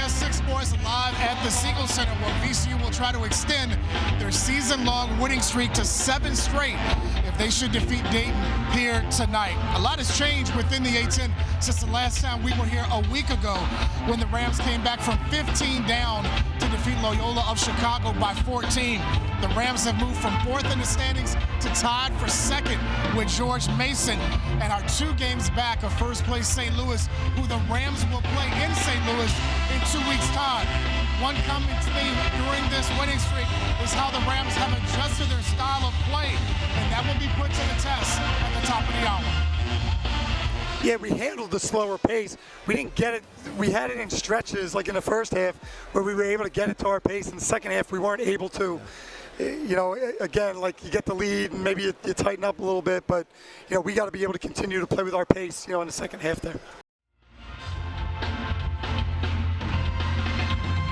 CBS 6 Sports live at the Siegel Center, where VCU will try to extend their season-long winning streak to 7 straight if they should defeat Dayton here tonight. A lot has changed within the A-10 since the last time we were here a week ago, when the Rams came back from 15 down to defeat Loyola of Chicago by 14. The Rams have moved from 4th in the standings to tied for 2nd with George Mason, and are 2 games back of first place St. Louis, who the Rams will play in St. Louis in 2 weeks' time. One common theme during this winning streak is how the Rams have adjusted their style of play, and that will be put to the test at the top of the hour. Yeah, we handled the slower pace. We didn't get it. We had it in stretches, like in the first half, where we were able to get it to our pace. In the second half, we weren't able to. You know, again, like, you get the lead and maybe you tighten up a little bit, but, you know, we got to be able to continue to play with our pace, you know, in the second half there.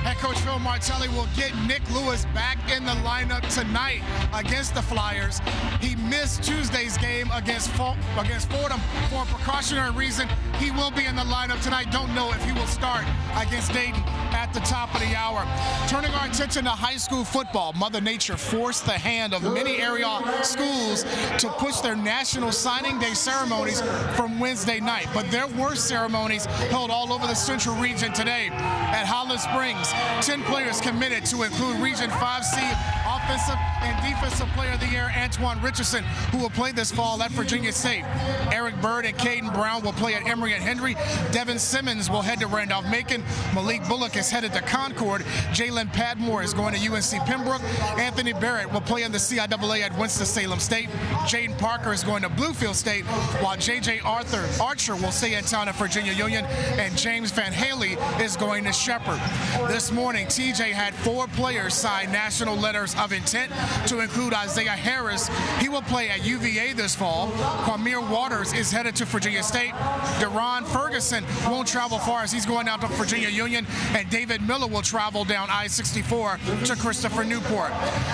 Head coach Phil Martelli will get Nick Lewis back in the lineup tonight against the Flyers. He missed Tuesday's game against Fordham for a precautionary reason. He will be in the lineup tonight. Don't know if he will start against Dayton at the top of the hour. Turning our attention to high school football, Mother Nature forced the hand of many area schools to push their National Signing Day ceremonies from Wednesday night. But there were ceremonies held all over the Central region today. At Holland Springs, 10 players committed, to include Region 5C Offensive and Defensive Player of the Year Antoine Richardson, who will play this fall at Virginia State. Eric Bird and Caden Brown will play at Emory and Henry. Devin Simmons will head to Randolph-Macon. Malik Bullock is headed to Concord. Jalen Padmore is going to UNC Pembroke. Anthony Barrett will play in the CIAA at Winston-Salem State. Jaden Parker is going to Bluefield State, while J.J. Archer will stay in town at Virginia Union, and James Van Haley is going to Shepherd. This morning, TJ had 4 players sign national letters of intent, to include Isaiah Harris. He will play at UVA this fall. Kwamir Waters is headed to Virginia State. Deron Ferguson won't travel far, as he's going down to Virginia Union, and David Miller will travel down I-64 to Christopher Newport.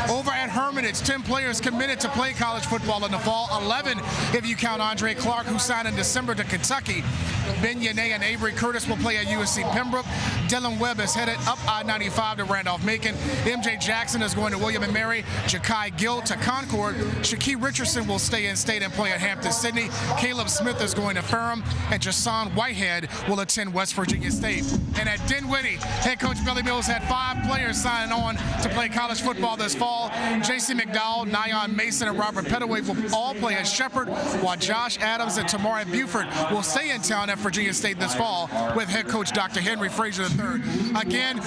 Over at Hermitage, 10 players committed to play college football in the fall. 11 if you count Andre Clark, who signed in December to Kentucky. Ben Yane and Avery Curtis will play at UNC Pembroke. Dylan Webb is headed up I-95 to Randolph-Macon. MJ Jackson is going to William & Mary. Ja'Kai Gill to Concord. Shaquille Richardson will stay in state and play at Hampton-Sydney. Caleb Smith is going to Ferrum, and Jason Whitehead will attend West Virginia State. And at Dinwiddie, head coach Billy Mills had 5 players signing on to play college football this fall. J.C. McDowell, Nyon Mason, and Robert Pettaway will all play at Shepherd, while Josh Adams and Tamari Buford will stay in town at Virginia State this fall with head coach Dr. Henry Frazier III. Again,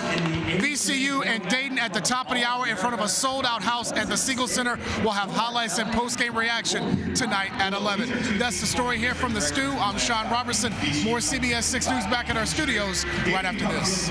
VCU and Dayton at the top of the hour in front of a sold-out house at the Siegel Center. We'll have highlights and post-game reaction tonight at 11. That's the story here from the Stew. I'm Sean Robertson. More CBS 6 News back at our studios right after this.